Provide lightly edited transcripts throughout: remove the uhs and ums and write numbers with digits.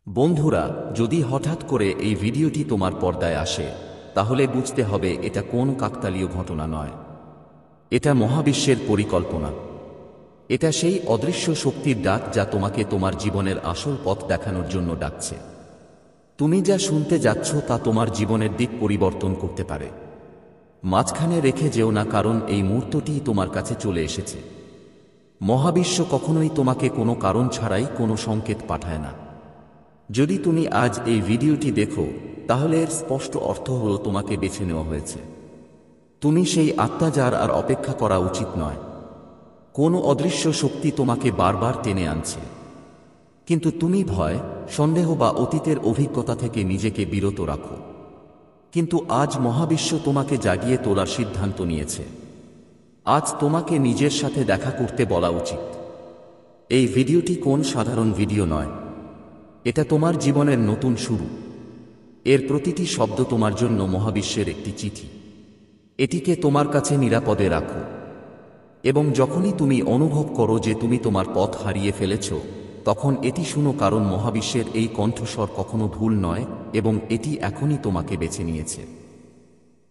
বন্ধুরা, যদি হঠাৎ করে এই ভিডিওটি তোমার পর্দায় আসে, তাহলে বুঝতে হবে এটা কোন কাকতালীয় ঘটনা নয়। এটা মহাবিশ্বের পরিকল্পনা। এটা সেই অদৃশ্য শক্তির ডাক যা তোমাকে তোমার জীবনের আসল পথ দেখানোর জন্য ডাকছে। তুমি যা শুনতে যাচ্ছ তা তোমার জীবনের দিক পরিবর্তন করতে পারে। মাঝখানে রেখে যেও না, কারণ এই মুহূর্তটি তোমার কাছে চলে এসেছে। মহাবিশ্ব কখনোই তোমাকে কোনো কারণ ছাড়াই কোনো সংকেত পাঠায় না। যদি তুমি আজ এই ভিডিওটি দেখো, তাহলে এর স্পষ্ট অর্থ হল তোমাকে বেছে নেওয়া হয়েছে। তুমি সেই আত্মা যার আর অপেক্ষা করা উচিত নয়। কোনো অদৃশ্য শক্তি তোমাকে বারবার টেনে আনছে, কিন্তু তুমি ভয়, সন্দেহ বা অতীতের অভিজ্ঞতা থেকে নিজেকে বিরত রাখো। কিন্তু আজ মহাবিশ্ব তোমাকে জাগিয়ে তোলার সিদ্ধান্ত নিয়েছে। আজ তোমাকে নিজের সাথে দেখা করতে বলা উচিত। এই ভিডিওটি কোন সাধারণ ভিডিও নয়। এটা তোমার জীবনের নতুন শুরু। এর প্রতিটি শব্দ তোমার জন্য মহাবিশ্বের একটি চিঠি। এটিকে তোমার কাছে নিরাপদে রাখো। এবং যখনই তুমি অনুভব করো যে তুমি তোমার পথ হারিয়ে ফেলেছ, তখন এটি শুনো, কারণ মহাবিশ্বের এই কণ্ঠস্বর কখনো ভুল নয় এবং এটি এখনই তোমাকে বেছে নিয়েছে।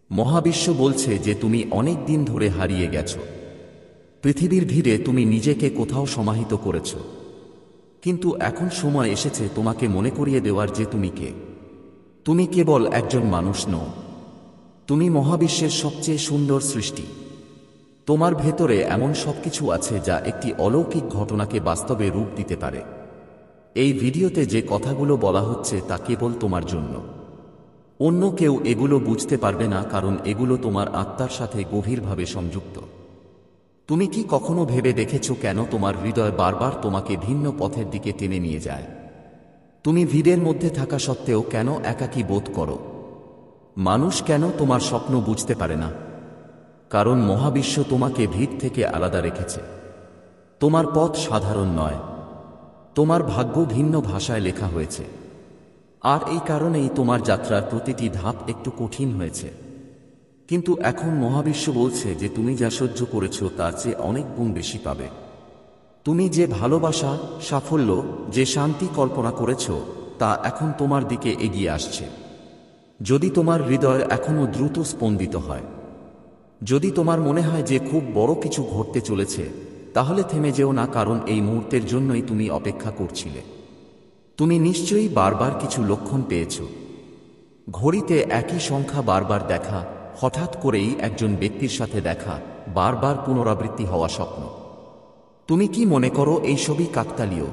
মহাবিশ্ব বলছে যে তুমি অনেক দিন ধরে হারিয়ে গেছ। পৃথিবীর ভিড়ে তুমি নিজেকে কোথাও সমাহিত করেছ, কিন্তু এখন সময় এসেছে তোমাকে মনে করিয়ে দেওয়ার যে তুমি কে। তুমি কেবল একজন মানুষ নও, তুমি মহাবিশ্বের সবচেয়ে সুন্দর সৃষ্টি। তোমার ভেতরে এমন সবকিছু আছে যা একটি অলৌকিক ঘটনাকে বাস্তবে রূপ দিতে পারে। এই ভিডিওতে যে কথাগুলো বলা হচ্ছে তা কেবল তোমার জন্য। অন্য কেউ এগুলো বুঝতে পারবে না, কারণ এগুলো তোমার আত্মার সাথে গভীরভাবে সংযুক্ত। তুমি কি কখনো ভেবে দেখেছো কেন তোমার হৃদয় বারবার তোমাকে ভিন্ন পথের দিকে টেনে নিয়ে যায়? তুমি ভিড়ের মধ্যে থাকা সত্ত্বেও কেন একাকী বোধ করো? মানুষ কেন তোমার স্বপ্ন বুঝতে পারে না? কারণ মহাবিশ্ব তোমাকে ভিড় থেকে আলাদা রেখেছে। তোমার পথ সাধারণ নয়, তোমার ভাগ্য ভিন্ন ভাষায় লেখা হয়েছে। আর এই কারণেই তোমার যাত্রার প্রতিটি ধাপ একটু কঠিন হয়েছে। কিন্তু এখন মহাবিশ্ব বলছে যে তুমি যা সহ্য করেছ তার চেয়ে অনেক গুণ বেশি পাবে। তুমি যে ভালোবাসা, সাফল্য, যে শান্তি কল্পনা করেছ, তা এখন তোমার দিকে এগিয়ে আসছে। যদি তোমার হৃদয় এখনও দ্রুত স্পন্দিত হয়, যদি তোমার মনে হয় যে খুব বড় কিছু ঘটতে চলেছে, তাহলে থেমে যেও না, কারণ এই মুহূর্তের জন্যই তুমি অপেক্ষা করছিলে। তুমি নিশ্চয়ই বারবার কিছু লক্ষণ পেয়েছ। ঘড়িতে একই সংখ্যা বারবার দেখা, হঠাৎ করেই একজন ব্যক্তির সাথে দেখা, বারবার পুনরাবৃত্তি হওয়া স্বপ্ন। তুমি কি মনে করো এই সবই কাকতালীয়?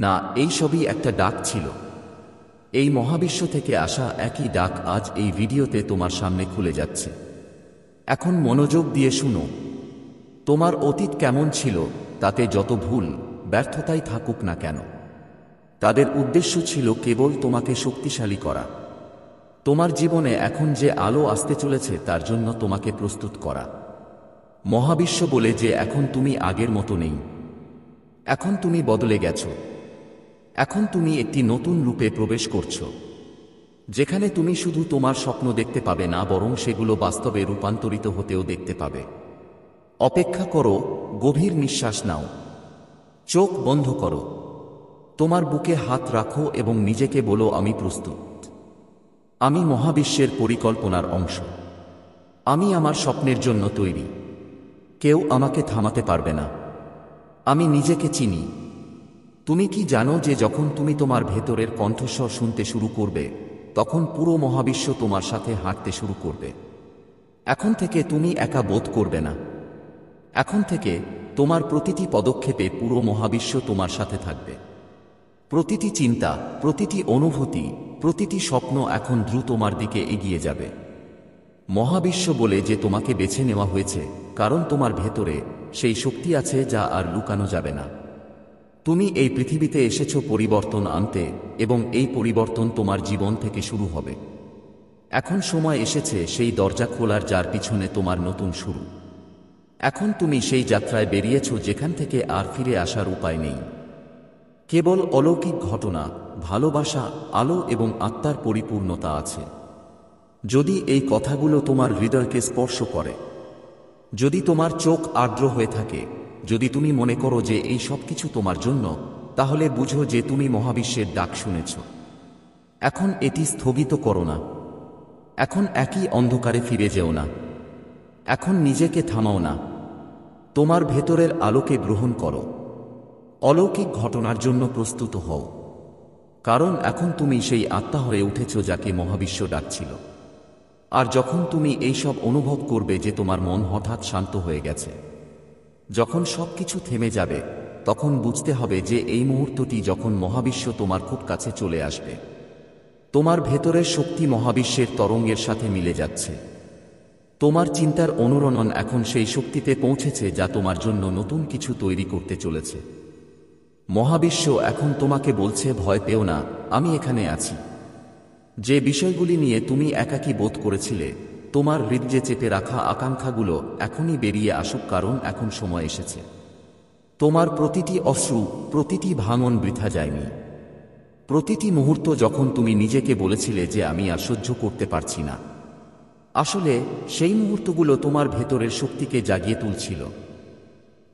না, এই সবই একটা ডাক ছিল। এই মহাবিশ্ব থেকে আসা একই ডাক আজ এই ভিডিওতে তোমার সামনে খুলে যাচ্ছে। এখন মনোযোগ দিয়ে শুনো। তোমার অতীত কেমন ছিল, তাতে যত ভুল, ব্যর্থতাই থাকুক না কেন, তাদের উদ্দেশ্য ছিল কেবল তোমাকে শক্তিশালী করা। তোমার জীবনে এখন যে আলো আসতে চলেছে তার জন্য তোমাকে প্রস্তুত করা। মহাবিশ্ব বলে যে এখন তুমি আগের মতো নেই। এখন তুমি বদলে গেছো। এখন তুমি একটি নতুন রূপে প্রবেশ করছো, যেখানে তুমি শুধু তোমার স্বপ্ন দেখতে পাবে না, বরং সেগুলো বাস্তবে রূপান্তরিত হতেও দেখতে পাবে। অপেক্ষা করো, গভীর নিঃশ্বাস নাও, চোখ বন্ধ করো, তোমার বুকে হাত রাখো এবং নিজেকে বলো, আমি প্রস্তুত। আমি মহাবিশ্বের পরিকল্পনার অংশ। আমি আমার স্বপ্নের জন্য তৈরি। কেউ আমাকে থামাতে পারবে না। আমি নিজেকে চিনি। তুমি কি জানো যে যখন তুমি তোমার ভেতরের কণ্ঠস্বর শুনতে শুরু করবে, তখন পুরো মহাবিশ্ব তোমার সাথে হাঁটতে শুরু করবে? এখন থেকে তুমি একা বোধ করবে না। এখন থেকে তোমার প্রতিটি পদক্ষেপে পুরো মহাবিশ্ব তোমার সাথে থাকবে। প্রতিটি চিন্তা, প্রতিটি অনুভূতি, প্রতিটি স্বপ্ন এখন দ্রুত তোমার দিকে এগিয়ে যাবে। মহাবিশ্ব বলে যে তোমাকে বেছে নেওয়া হয়েছে, কারণ তোমার ভেতরে সেই শক্তি আছে যা আর লুকানো যাবে না। তুমি এই পৃথিবীতে এসেছো পরিবর্তন আনতে, এবং এই পরিবর্তন তোমার জীবন থেকে শুরু হবে। এখন সময় এসেছে সেই দরজা খোলার যার পিছনে তোমার নতুন শুরু। এখন তুমি সেই যাত্রায় বেরিয়েছো যেখান থেকে আর ফিরে আসার উপায় নেই। কেবল অলৌকিক ঘটনা, ভালোবাসা, আলো এবং আত্মার পরিপূর্ণতা আছে। যদি এই কথাগুলো তোমার হৃদয়কে স্পর্শ করে, যদি তোমার চোখ আর্দ্র হয়ে থাকে, যদি তুমি মনে করো যে এই সব কিছু তোমার জন্য, তাহলে বুঝো যে তুমি মহাবিশ্বের ডাক শুনেছ। এখন এটি স্থগিত করো না। এখন একই অন্ধকারে ফিরে যেও না। এখন নিজেকে থামাও না। তোমার ভেতরের আলোকে গ্রহণ করো। অলৌকিক ঘটনার জন্য প্রস্তুত হও। কারণ এখন তুমি সেই আত্মা হয়ে উঠেছ যাকে মহাবিশ্ব ডাকছিল। আর যখন তুমি এইসব অনুভব করবে যে তোমার মন হঠাৎ শান্ত হয়ে গেছে, যখন সবকিছু থেমে যাবে, তখন বুঝতে হবে যে এই মুহূর্তটি যখন মহাবিশ্ব তোমার খুব কাছে চলে আসবে। তোমার ভেতরের শক্তি মহাবিশ্বের তরঙ্গের সাথে মিলে যাচ্ছে। তোমার চিন্তার অনুরণন এখন সেই শক্তিতে পৌঁছেছে যা তোমার জন্য নতুন কিছু তৈরি করতে চলেছে। মহাবিশ্ব এখন তোমাকে বলছে, ভয় পেও না, আমি এখানে আছি। যে বিষয়গুলি নিয়ে তুমি একাকী বোধ করেছিলে, তোমার হৃদয়ে চেপে রাখা আকাঙ্ক্ষাগুলো এখনই বেরিয়ে আসুক, কারণ এখন সময় এসেছে। তোমার প্রতিটি অশ্রু, প্রতিটি ভাঙন বৃথা যায়নি। প্রতিটি মুহূর্ত যখন তুমি নিজেকে বলেছিলে যে আমি আর সহ্য করতে পারছি না, আসলে সেই মুহূর্তগুলো তোমার ভেতরের শক্তিকে জাগিয়ে তুলছিল।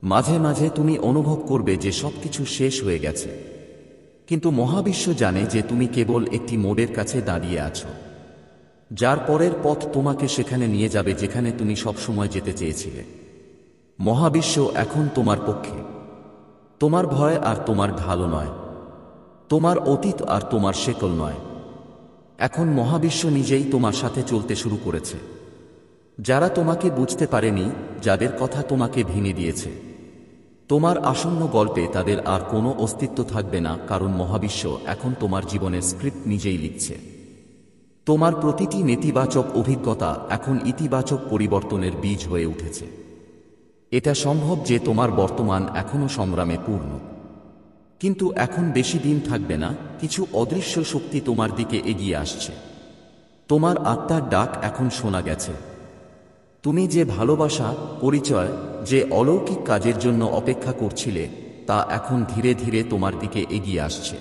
মাঝে মাঝে তুমি অনুভব করবে যে সবকিছু শেষ হয়ে গেছে, কিন্তু মহাবিশ্ব জানে যে তুমি কেবল একটি মোড়ের কাছে দাঁড়িয়ে আছো, যার পরের পথ তোমাকে সেখানে নিয়ে যাবে যেখানে তুমি সবসময় যেতে চেয়েছিলে। মহাবিশ্ব এখন তোমার পক্ষে। তোমার ভয় আর তোমার ঢালও নয়, তোমার অতীত আর তোমার শেকল নয়। এখন মহাবিশ্ব নিজেই তোমার সাথে চলতে শুরু করেছে। যারা তোমাকে বুঝতে পারেনি, যাদের কথা তোমাকে ভেঙে দিয়েছে, তোমার আসন্ন গল্পে তাদের আর কোনো অস্তিত্ব থাকবে না, কারণ মহাবিশ্ব এখন তোমার জীবনের স্ক্রিপ্ট নিজেই লিখছে। তোমার প্রতিটি নেতিবাচক অভিজ্ঞতা এখন ইতিবাচক পরিবর্তনের বীজ হয়ে উঠেছে। এটা সম্ভব যে তোমার বর্তমান এখনও সংগ্রামে পূর্ণ, কিন্তু এখন বেশি দিন থাকবে না। কিছু অদৃশ্য শক্তি তোমার দিকে এগিয়ে আসছে। তোমার আত্মার ডাক এখন শোনা গেছে। তুমি যে ভালোবাসা, পরিচয়, যে অলৌকিক কাজের জন্য অপেক্ষা করছিলে, তা এখন ধীরে ধীরে তোমার দিকে এগিয়ে আসছে।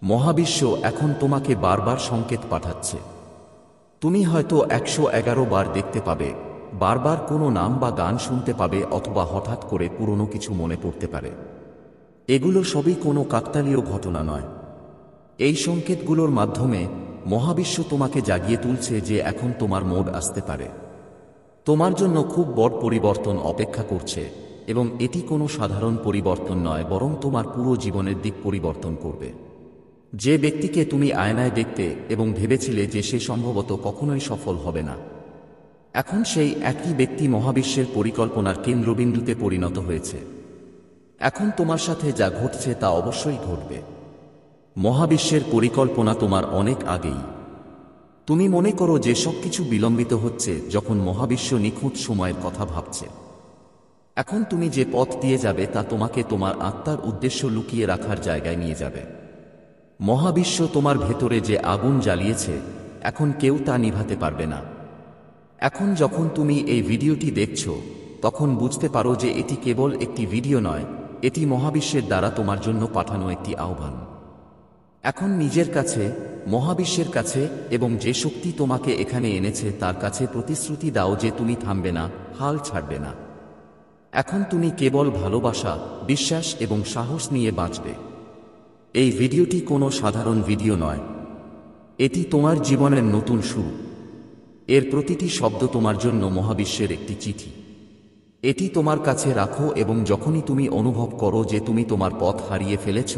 মহাবিশ্ব এখন তোমাকে বারবার সংকেত পাঠাচ্ছে। তুমি হয়তো 111 বার দেখতে পাবে, বারবার কোনো নাম বা গান শুনতে পাবে, অথবা হঠাৎ করে পুরনো কিছু মনে পড়তে পারে। এগুলো সবই কোনো কাকতালীয় ঘটনা নয়। এই সংকেতগুলোর মাধ্যমে মহাবিশ্ব তোমাকে জাগিয়ে তুলছে যে এখন তোমার মোড় আসতে পারে। তোমার জন্য খুব বড় পরিবর্তন অপেক্ষা করছে, এবং এটি কোনো সাধারণ পরিবর্তন নয়, বরং তোমার পুরো জীবনের দিক পরিবর্তন করবে। যে ব্যক্তিকে তুমি আয়নায় দেখতে এবং ভেবেছিলে যে সে সম্ভবত কখনোই সফল হবে না, এখন সেই একই ব্যক্তি মহাবিশ্বের পরিকল্পনার কেন্দ্রবিন্দুতে পরিণত হয়েছে। এখন তোমার সাথে যা ঘটছে তা অবশ্যই ঘটবে। মহাবিশ্বের পরিকল্পনা তোমার অনেক আগেই। তুমি মনে করো যে সবকিছু বিলম্বিত হচ্ছে, যখন মহাবিশ্ব নিখুঁত সময়ের কথা ভাবছে। এখন তুমি যে পথ দিয়ে যাবে তা তোমাকে তোমার আত্মার উদ্দেশ্য লুকিয়ে রাখার জায়গায় নিয়ে যাবে। মহাবিশ্ব তোমার ভেতরে যে আগুন জ্বালিয়েছে, এখন কেউ তা নিভাতে পারবে না। এখন যখন তুমি এই ভিডিওটি দেখছো, তখন বুঝতে পারো যে এটি কেবল একটি ভিডিও নয়, এটি মহাবিশ্বের দ্বারা তোমার জন্য পাঠানো একটি আহ্বান। এখন নিজের কাছে, মহাবিশ্বের কাছে এবং যে শক্তি তোমাকে এখানে এনেছে তার কাছে প্রতিশ্রুতি দাও যে তুমি থামবে না, হাল ছাড়বে না। এখন তুমি কেবল ভালোবাসা, বিশ্বাস এবং সাহস নিয়ে বাঁচবে। এই ভিডিওটি কোনো সাধারণ ভিডিও নয়, এটি তোমার জীবনের নতুন শুরু। এর প্রতিটি শব্দ তোমার জন্য মহাবিশ্বের একটি চিঠি। এটি তোমার কাছে রাখো, এবং যখনই তুমি অনুভব করো যে তুমি তোমার পথ হারিয়ে ফেলেছ,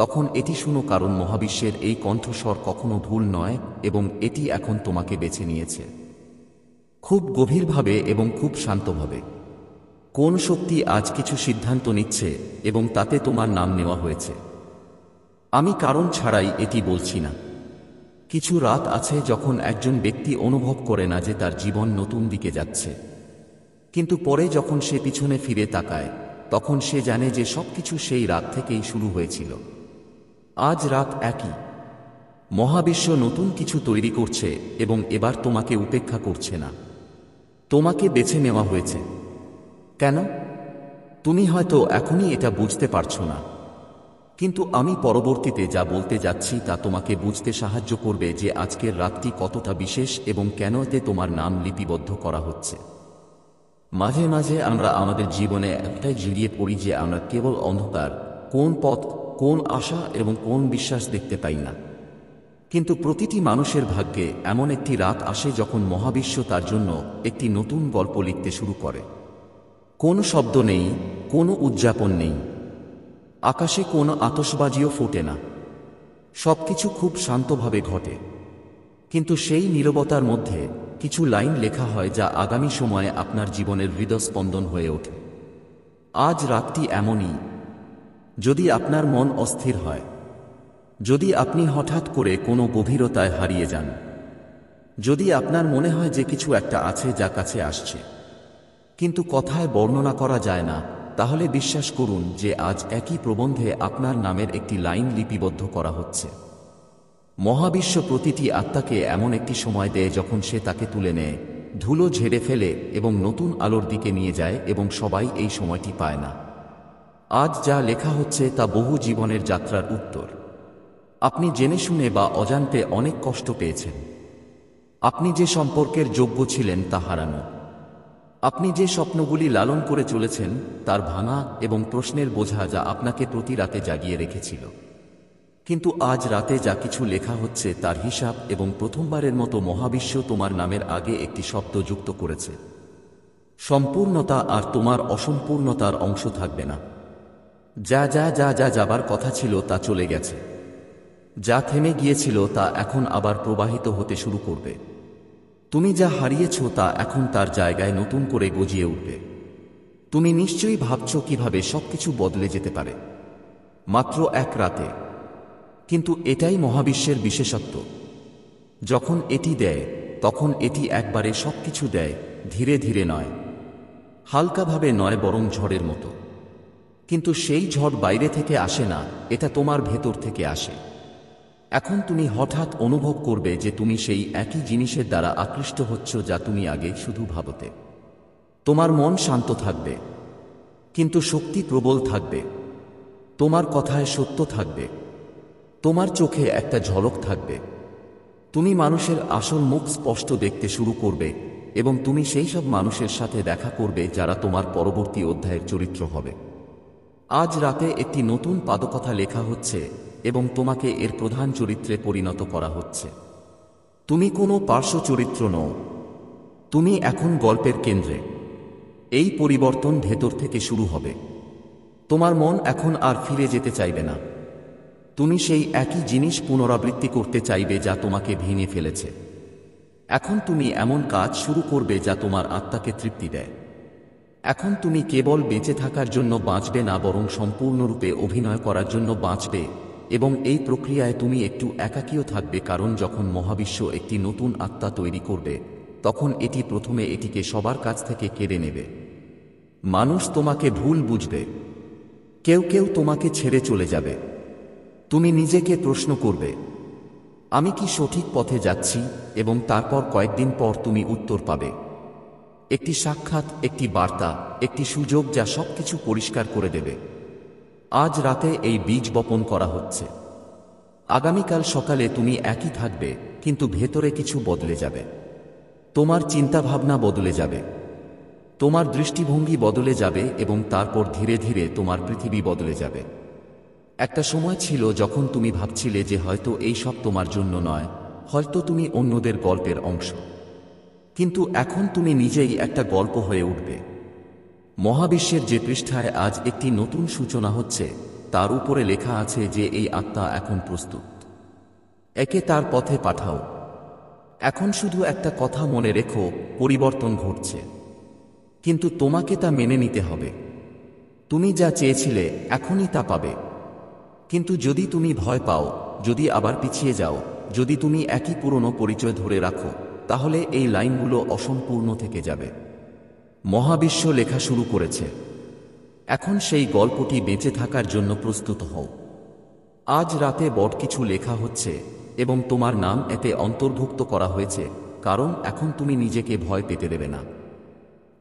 তখন এটি শুনো, কারণ মহাবিশ্বের এই কণ্ঠস্বর কখনো ভুল নয়, এবং এটি এখন তোমাকে বেছে নিয়েছে। খুব গভীরভাবে এবং খুব শান্তভাবে কোন শক্তি আজ কিছু সিদ্ধান্ত নিচ্ছে, এবং তাতে তোমার নাম নেওয়া হয়েছে। আমি কারণ ছাড়াই এটি বলছি না। কিছু রাত আছে যখন একজন ব্যক্তি অনুভব করে না যে তার জীবন নতুন দিকে যাচ্ছে, কিন্তু পরে যখন সে পিছনে ফিরে তাকায়, তখন সে জানে যে সবকিছু সেই রাত থেকেই শুরু হয়েছিল। আজ রাত একই। মহাবিশ্ব নতুন কিছু তৈরি করছে, এবং এবার তোমাকে উপেক্ষা করছে না। তোমাকে বেছে নেওয়া হয়েছে। কেন? তুমি হয়তো এখনই এটা বুঝতে পারছো না, কিন্তু আমি পরবর্তীতে যা বলতে যাচ্ছি তা তোমাকে বুঝতে সাহায্য করবে যে আজকের রাতটি কতটা বিশেষ এবং কেন এতে তোমার নাম লিপিবদ্ধ করা হচ্ছে। মাঝে মাঝে আমরা আমাদের জীবনে একটাই জড়িয়ে পড়ি যে আমরা কেবল অন্ধকার, কোন পথ, কোন আশা এবং কোন বিশ্বাস দেখতে পাই না। কিন্তু প্রতিটি মানুষের ভাগ্যে এমন একটি রাত আসে যখন মহাবিশ্ব তার জন্য একটি নতুন গল্প লিখতে শুরু করে। কোনো শব্দ নেই, কোনো উদযাপন নেই, আকাশে কোনো আতশবাজিও ফোটে না, সবকিছু খুব শান্তভাবে ঘটে। কিন্তু সেই নীরবতার মধ্যে কিছু লাইন লেখা হয় যা আগামী সময়ে আপনার জীবনের হৃদস্পন্দন হয়ে ওঠে। আজ রাতটি এমনই। যদি আপনার মন অস্থির হয়, যদি আপনি হঠাৎ করে কোনো গভীরতায় হারিয়ে যান, যদি আপনার মনে হয় যে কিছু একটা আছে যা কাছে আসছে কিন্তু কথায় বর্ণনা করা যায় না, তাহলে বিশ্বাস করুন যে আজ একই প্রবন্ধে আপনার নামের একটি লাইন লিপিবদ্ধ করা হচ্ছে। মহাবিশ্ব প্রতিটি আত্মাকে এমন একটি সময় দেয় যখন সে তাকে তুলে নেয়, ধুলো ঝেড়ে ফেলে এবং নতুন আলোর দিকে নিয়ে যায়, এবং সবাই এই সময়টি পায় না। আজ যা লেখা হচ্ছে তা বহু জীবনের যাত্রার উত্তর। আপনি জেনে শুনে বা অজান্তে অনেক কষ্ট পেয়েছেন। আপনি যে সম্পর্কের যোগ্য ছিলেন তা হারানো, আপনি যে স্বপ্নগুলি লালন করে চলেছেন তার ভাঙা, এবং প্রশ্নের বোঝা যা আপনাকে প্রতি রাতে জাগিয়ে রেখেছিল। কিন্তু আজ রাতে যা কিছু লেখা হচ্ছে তার হিসাব, এবং প্রথমবারের মতো মহাবিশ্ব তোমার নামের আগে একটি শব্দ যুক্ত করেছে। সম্পূর্ণতা আর তোমার অসম্পূর্ণতার অংশ থাকবে না। যা যা যা যা যাবার কথা ছিল তা চলে গেছে। যা থেমে গিয়েছিল তা এখন আবার প্রবাহিত হতে শুরু করবে। তুমি যা হারিয়েছ তা এখন তার জায়গায় নতুন করে গজিয়ে উঠবে। তুমি নিশ্চয়ই ভাবছ কিভাবে সবকিছু বদলে যেতে পারে মাত্র এক রাতে। কিন্তু এটাই মহাবিশ্বের বিশেষত্ব। যখন এটি দেয় তখন এটি একবারে সবকিছু দেয়, ধীরে ধীরে নয়, হালকাভাবে নয়, বরং ঝড়ের মতো। কিন্তু সেই ঝড় বাইরে থেকে আসে না, এটা তোমার ভেতর থেকে আসে। এখন তুমি হঠাৎ অনুভব করবে যে তুমি সেই একই জিনিসের দ্বারা আকৃষ্ট হচ্ছ যা তুমি আগে শুধু ভাবতে। তোমার মন শান্ত থাকবে, কিন্তু শক্তি প্রবল থাকবে। তোমার কথায় সত্য থাকবে, তোমার চোখে একটা ঝলক থাকবে। তুমি মানুষের আসল মুখ স্পষ্ট দেখতে শুরু করবে, এবং তুমি সেই সব মানুষের সাথে দেখা করবে যারা তোমার পরবর্তী অধ্যায়ের চরিত্র হবে। আজ রাতে একটি নতুন পাদকথা লেখা হচ্ছে, এবং তোমাকে এর প্রধান চরিত্রে পরিণত করা হচ্ছে। তুমি কোনো পার্শ্ব চরিত্র নও, তুমি এখন গল্পের কেন্দ্রে। এই পরিবর্তন ভেতর থেকে শুরু হবে। তোমার মন এখন আর ফিরে যেতে চাইবে না। তুমি সেই একই জিনিস পুনরাবৃত্তি করতে চাইবে যা তোমাকে ভেঙে ফেলেছে। এখন তুমি এমন কাজ শুরু করবে যা তোমার আত্মাকে তৃপ্তি দেয়। এখন তুমি কেবল বেঁচে থাকার জন্য বাঁচবে না, বরং সম্পূর্ণরূপে অভিনয় করার জন্য বাঁচবে। এবং এই প্রক্রিয়ায় তুমি একটু একাকীও থাকবে, কারণ যখন মহাবিশ্ব একটি নতুন আত্মা তৈরি করবে তখন এটি প্রথমে এটিকে সবার কাছ থেকে কেড়ে নেবে। মানুষ তোমাকে ভুল বুঝবে, কেউ কেউ তোমাকে ছেড়ে চলে যাবে। তুমি নিজেকে প্রশ্ন করবে, আমি কি সঠিক পথে যাচ্ছি? এবং তারপর কয়েকদিন পর তুমি উত্তর পাবে। একটি সাক্ষাৎ, একটি বার্তা, একটি সুযোগ যা সবকিছু পরিষ্কার করে দেবে। আজ রাতে এই বীজ বপন করা হচ্ছে। আগামীকাল সকালে তুমি একই থাকবে, কিন্তু ভেতরে কিছু বদলে যাবে। তোমার চিন্তাভাবনা বদলে যাবে, তোমার দৃষ্টিভঙ্গি বদলে যাবে, এবং তারপর ধীরে ধীরে তোমার পৃথিবী বদলে যাবে। একটা সময় ছিল যখন তুমি ভাবছিলে যে হয়তো এই সব তোমার জন্য নয়, হয়তো তুমি অন্যদের গল্পের অংশ। কিন্তু এখন তুমি নিজেই একটা গল্প হয়ে উঠবে। মহাবিশ্বের যে পৃষ্ঠায় আজ একটি নতুন সূচনা হচ্ছে তার উপরে লেখা আছে যে এই আত্মা এখন প্রস্তুত। একে তার পথে পাঠাও। এখন শুধু একটা কথা মনে রেখো, পরিবর্তন ঘটছে, কিন্তু তোমাকে তা মেনে নিতে হবে। তুমি যা চেয়েছিলে এখনই তা পাবে। কিন্তু যদি তুমি ভয় পাও, যদি আবার পিছিয়ে যাও, যদি তুমি একই পুরনো পরিচয় ধরে রাখো, তাহলে এই লাইনগুলো অসম্পূর্ণ থেকে যাবে। মহাবিশ্ব লেখা শুরু করেছে। এখন সেই গল্পটি বেঁচে থাকার জন্য প্রস্তুত হও। আজ রাতে বড় কিছু লেখা হচ্ছে, এবং তোমার নাম এতে অন্তর্ভুক্ত করা হয়েছে, কারণ এখন তুমি নিজেকে ভয় পেতে দেবে না।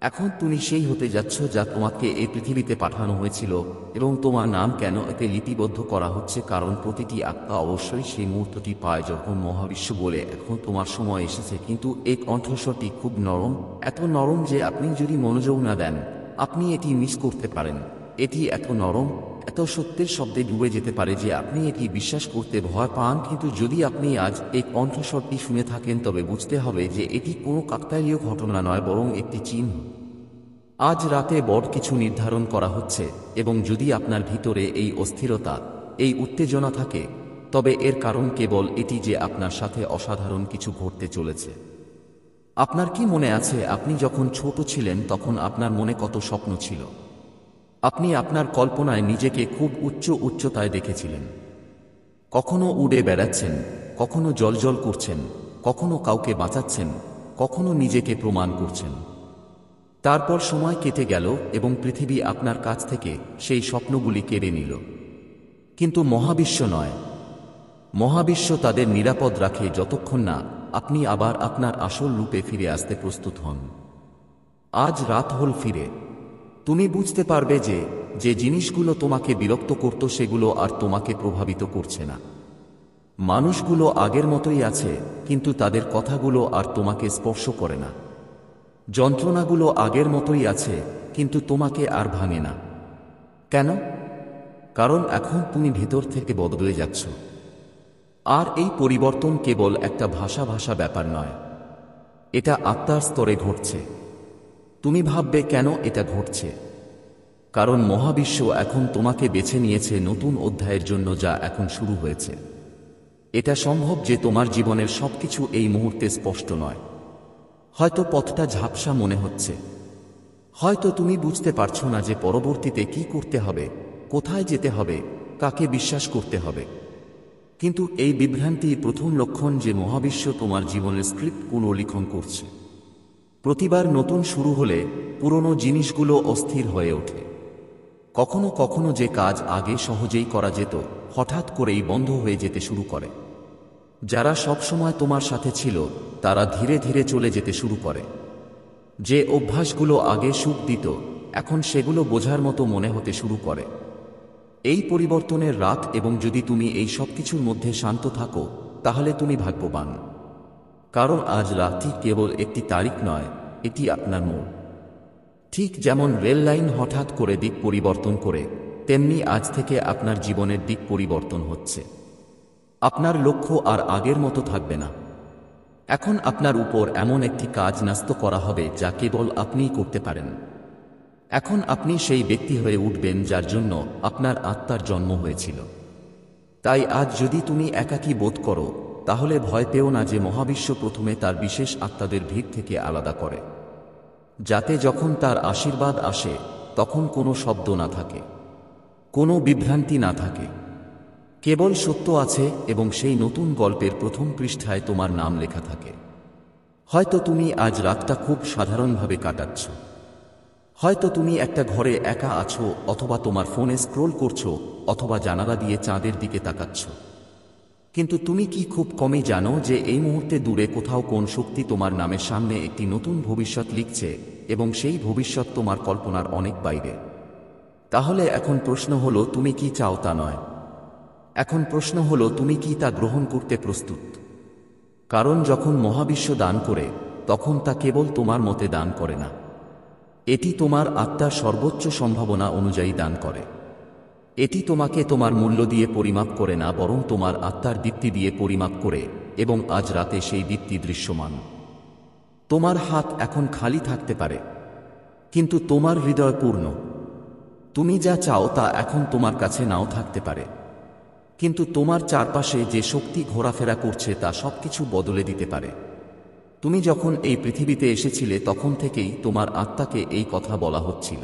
এখন তুমি সেই হতে যাচ্ছ যা তোমাকে এই পৃথিবীতে পাঠানো হয়েছিল, এবং তোমার নাম কেন এতে লিপিবদ্ধ করা হচ্ছে, কারণ প্রতিটি আত্মা অবশ্যই সেই মুহূর্তটি পায় যখন মহাবিশ্ব বলে এখন তোমার সময় এসেছে। কিন্তু এই কণ্ঠস্বরটি খুব নরম, এত নরম যে আপনি যদি মনোযোগ না দেন আপনি এটি মিস করতে পারেন। এটি এত নরম, এত সত্যের শব্দে ডুবে যেতে পারে যে আপনি এটি বিশ্বাস করতে ভয় পান। কিন্তু যদি আপনি আজ এই কণ্ঠস্বরটি শুনে থাকেন তবে বুঝতে হবে যে এটি কোনো কাকতালীয় ঘটনা নয়, বরং একটি চিহ্ন। আজ রাতে বড় কিছু নির্ধারণ করা হচ্ছে, এবং যদি আপনার ভিতরে এই অস্থিরতা, এই উত্তেজনা থাকে, তবে এর কারণ কেবল এটি যে আপনার সাথে অসাধারণ কিছু ঘটতে চলেছে। আপনার কি মনে আছে আপনি যখন ছোট ছিলেন তখন আপনার মনে কত স্বপ্ন ছিল? আপনি আপনার কল্পনায় নিজেকে খুব উচ্চতায় দেখেছিলেন। কখনো উড়ে বেড়াচ্ছেন, কখনো জ্বলজ্বল করছেন, কখনো কাউকে বাঁচাচ্ছেন, কখনো নিজেকে প্রমাণ করছেন। তারপর সময় কেটে গেল এবং পৃথিবী আপনার কাছ থেকে সেই স্বপ্নগুলি কেড়ে নিল। কিন্তু মহাবিশ্ব নয়। মহাবিশ্ব তাদের নিরাপদ রাখে যতক্ষণ না আপনি আবার আপনার আসল রূপে ফিরে আসতে প্রস্তুত হন। আজ রাত হল ফিরে। তুমি বুঝতে পারবে যে যে জিনিসগুলো তোমাকে বিরক্ত করত সেগুলো আর তোমাকে প্রভাবিত করছে না। মানুষগুলো আগের মতোই আছে, কিন্তু তাদের কথাগুলো আর তোমাকে স্পর্শ করে না। যন্ত্রণাগুলো আগের মতোই আছে, কিন্তু তোমাকে আর ভাঙে না। কেন? কারণ এখন তুমি ভেতর থেকে বদলে যাচ্ছ। আর এই পরিবর্তন কেবল একটা ভাষা ব্যাপার নয়, এটা আত্মার স্তরে ঘটছে। তুমি ভাববে কেন এটা ঘটছে? কারণ মহাবিশ্ব এখন তোমাকে বেছে নিয়েছে নতুন অধ্যায়ের জন্য, যা এখন শুরু হয়েছে। এটা সম্ভব যে তোমার জীবনের সবকিছু এই মুহূর্তে স্পষ্ট নয়। হয়তো পথটা ঝাপসা মনে হচ্ছে, হয়তো তুমি বুঝতে পারছো না যে পরবর্তীতে কি করতে হবে, কোথায় যেতে হবে, কাকে বিশ্বাস করতে হবে। কিন্তু এই বিভ্রান্তি প্রথম লক্ষণ যে মহাবিশ্ব তোমার জীবনের স্ক্রিপ্ট পুনর্লিখন করছে। প্রতিবার নতুন শুরু হলে পুরনো জিনিসগুলো অস্থির হয়ে ওঠে। কখনো কখনো যে কাজ আগে সহজেই করা যেত হঠাৎ করেই বন্ধ হয়ে যেতে শুরু করে। যারা সবসময় তোমার সাথে ছিল তারা ধীরে ধীরে চলে যেতে শুরু করে। যে অভ্যাসগুলো আগে সুখ দিত এখন সেগুলো বোঝার মতো মনে হতে শুরু করে। এই পরিবর্তনের রাত, এবং যদি তুমি এই সব কিছুর মধ্যে শান্ত থাকো তাহলে তুমি ভাগ্যবান। কারণ আজ রাতটি কেবল একটি তারিখ নয়, এটি আপনার মোড়। ঠিক যেমন রেল লাইন হঠাৎ করে দিক পরিবর্তন করে, তেমনি আজ থেকে আপনার জীবনের দিক পরিবর্তন হচ্ছে। আপনার লক্ষ্য আর আগের মতো থাকবে না। এখন আপনার উপর এমন একটি কাজ ন্যস্ত করা হবে যা কেবল আপনিই করতে পারেন। এখন আপনি সেই ব্যক্তি হয়ে উঠবেন যার জন্য আপনার আত্মার জন্ম হয়েছিল। তাই আজ যদি তুমি একাকী বোধ করো তাহলে ভয় পেও না যে মহাবিশ্ব প্রথমে তার বিশেষ আত্মাদের ভিড় থেকে আলাদা করে, যাতে যখন তার আশীর্বাদ আসে তখন কোনো শব্দ না থাকে, কোনো বিভ্রান্তি না থাকে, কেবল সত্য আছে এবং সেই নতুন গল্পের প্রথম পৃষ্ঠায় তোমার নাম লেখা থাকে। হয়তো তুমি আজ রাতটা খুব সাধারণভাবে কাটাচ্ছ। হয়তো তুমি একটা ঘরে একা আছো, অথবা তোমার ফোনে স্ক্রোল করছো, অথবা জানালা দিয়ে চাঁদের দিকে তাকাচ্ছ। কিন্তু তুমি কি খুব কমই জানো যে এই মুহূর্তে দূরে কোথাও কোন শক্তি তোমার নামের সামনে একটি নতুন ভবিষ্যৎ লিখছে, এবং সেই ভবিষ্যৎ তোমার কল্পনার অনেক বাইরে। তাহলে এখন প্রশ্ন হলো তুমি কি চাও তা নয়, এখন প্রশ্ন হলো তুমি কি তা গ্রহণ করতে প্রস্তুত। কারণ যখন মহাবিশ্ব দান করে তখন তা কেবল তোমার মতে দান করে না, এটি তোমার আত্মার সর্বোচ্চ সম্ভাবনা অনুযায়ী দান করে। এটি তোমাকে তোমার মূল্য দিয়ে পরিমাপ করে না, বরং তোমার আত্মার দীপ্তি দিয়ে পরিমাপ করে, এবং আজ রাতে সেই দীপ্তি দৃশ্যমান। তোমার হাত এখন খালি থাকতে পারে, কিন্তু তোমার হৃদয় পূর্ণ। তুমি যা চাও তা এখন তোমার কাছে নাও থাকতে পারে, কিন্তু তোমার চারপাশে যে শক্তি ঘোরাফেরা করছে তা সবকিছু বদলে দিতে পারে। তুমি যখন এই পৃথিবীতে এসেছিলে তখন থেকেই তোমার আত্মাকে এই কথা বলা হচ্ছিল।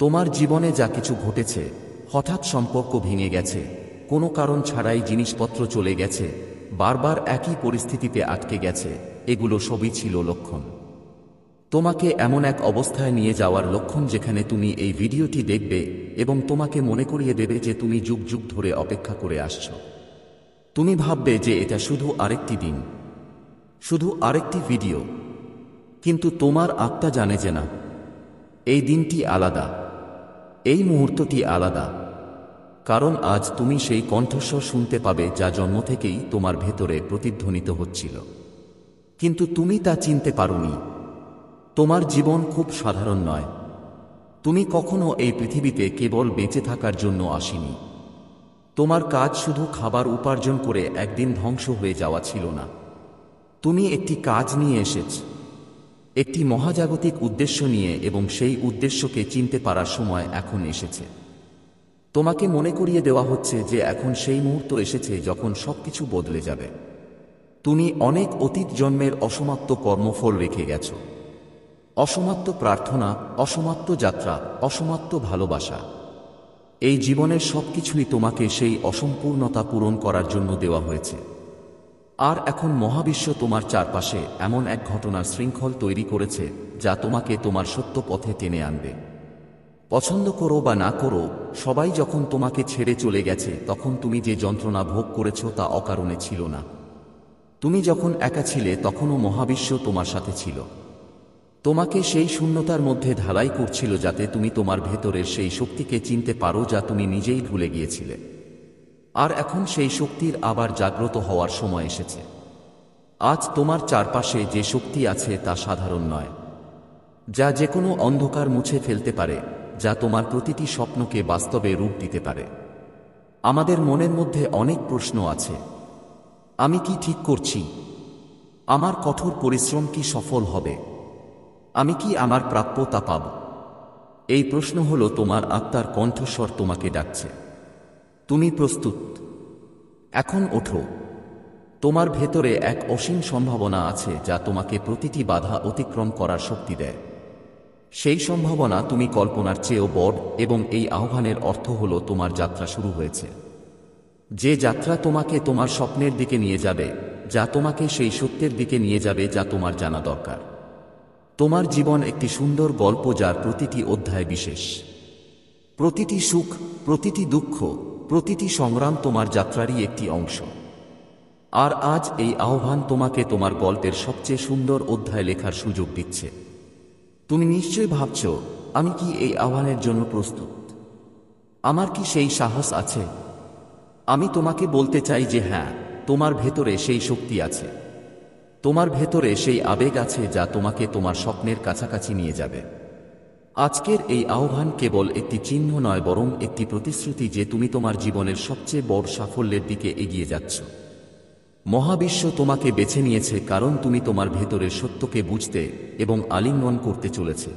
তোমার জীবনে যা কিছু ঘটেছে, হঠাৎ সম্পর্ক ভেঙে গেছে, কোনো কারণ ছাড়াই জিনিসপত্র চলে গেছে, বারবার একই পরিস্থিতিতে আটকে গেছে, এগুলো সবই ছিল লক্ষণ। তোমাকে এমন এক অবস্থায় নিয়ে যাওয়ার লক্ষণ যেখানে তুমি এই ভিডিওটি দেখবে এবং তোমাকে মনে করিয়ে দেবে যে তুমি যুগ যুগ ধরে অপেক্ষা করে আসছো। তুমি ভাববে যে এটা শুধু আরেকটি দিন, শুধু আরেকটি ভিডিও, কিন্তু তোমার আত্মা জানে যে না, এই দিনটি আলাদা, এই মুহূর্তটি আলাদা। কারণ আজ তুমি সেই কণ্ঠস্বর শুনতে পাবে যা জন্ম থেকেই তোমার ভেতরে প্রতিধ্বনিত হচ্ছিল, কিন্তু তুমি তা চিনতে পারোনি। তোমার জীবন খুব সাধারণ নয়, তুমি কখনো এই পৃথিবীতে কেবল বেঁচে থাকার জন্য আসিনি। তোমার কাজ শুধু খাবার উপার্জন করে একদিন ধ্বংস হয়ে যাওয়া ছিল না। তুমি একটি কাজ নিয়ে এসেছ, একটি মহাজাগতিক উদ্দেশ্য নিয়ে, এবং সেই উদ্দেশ্যকে চিনতে পারার সময় এখন এসেছে। তোমাকে মনে করিয়ে দেওয়া হচ্ছে যে এখন সেই মুহূর্ত এসেছে যখন সবকিছু বদলে যাবে। তুমি অনেক অতীত জন্মের অসমাপ্ত কর্মফল রেখে গেছ, অসমাপ্ত প্রার্থনা, অসমাপ্ত যাত্রা, অসমাপ্ত ভালোবাসা। এই জীবনের সবকিছুই তোমাকে সেই অসম্পূর্ণতা পূরণ করার জন্য দেওয়া হয়েছে। আর এখন মহাবিশ্ব তোমার চারপাশে এমন এক ঘটনার শৃঙ্খল তৈরি করেছে যা তোমাকে তোমার সত্য পথে টেনে আনবে। পছন্দ করো বা না করো, সবাই যখন তোমাকে ছেড়ে চলে গেছে তখন তুমি যে যন্ত্রণা ভোগ করেছ তা অকারণে ছিল না। তুমি যখন একা ছিলে তখনও মহাবিশ্ব তোমার সাথে ছিল। তোমাকে সেই শূন্যতার মধ্যে ঢালাই করছিল যাতে তুমি তোমার ভেতরের সেই শক্তিকে চিনতে পারো যা তুমি নিজেই ভুলে গিয়েছিলে। আর এখন সেই শক্তির আবার জাগ্রত হওয়ার সময় এসেছে। আজ তোমার চারপাশে যে শক্তি আছে তা সাধারণ নয়, যা যে কোনো অন্ধকার মুছে ফেলতে পারে, যা তোমার প্রতিটি স্বপ্নকে বাস্তবে রূপ দিতে পারে। আমাদের মনের মধ্যে অনেক প্রশ্ন আছে। আমি কি ঠিক করছি? আমার কঠোর পরিশ্রম কি সফল হবে? আমি কি আমার প্রাপ্য তা পাব? এই প্রশ্ন হলো তোমার আত্মার কণ্ঠস্বর তোমাকে ডাকছে। তুমি প্রস্তুত? এখন ওঠো। তোমার ভেতরে এক অসীম সম্ভাবনা আছে যা তোমাকে প্রতিটি বাধা অতিক্রম করার শক্তি দেয়। সেই সম্ভাবনা তুমি কল্পনার চেয়েও বড়, এবং এই আহ্বানের অর্থ হলো তোমার যাত্রা শুরু হয়েছে। যে যাত্রা তোমাকে তোমার স্বপ্নের দিকে নিয়ে যাবে, যা তোমাকে সেই সত্যের দিকে নিয়ে যাবে যা তোমার জানা দরকার। তোমার জীবন একটি সুন্দর গল্প যার প্রতিটি অধ্যায় বিশেষ। প্রতিটি সুখ, প্রতিটি দুঃখ, প্রতিটি সংগ্রাম তোমার যাত্রারই একটি অংশ। আর আজ এই আহ্বান তোমাকে তোমার গল্পের সবচেয়ে সুন্দর অধ্যায় লেখার সুযোগ দিচ্ছে। তুমি নিশ্চয়ই ভাবছ, আমি কি এই আহ্বানের জন্য প্রস্তুত? আমার কি সেই সাহস আছে? আমি তোমাকে বলতে চাই যে হ্যাঁ, তোমার ভেতরে সেই শক্তি আছে। তোমার ভেতরে সেই আবেগ আছে যা তোমাকে তোমার স্বপ্নের কাছাকাছি নিয়ে যাবে। আজকের এই আহ্বান কেবল একটি চিহ্ন নয়, বরং একটি প্রতিশ্রুতি যে তুমি তোমার জীবনের সবচেয়ে বড় সাফল্যের দিকে এগিয়ে যাচ্ছ। মহাবিশ্ব তোমাকে বেছে নিয়েছে কারণ তুমি তোমার ভেতরের সত্যকে বুঝতে এবং আলিঙ্গন করতে চলেছে।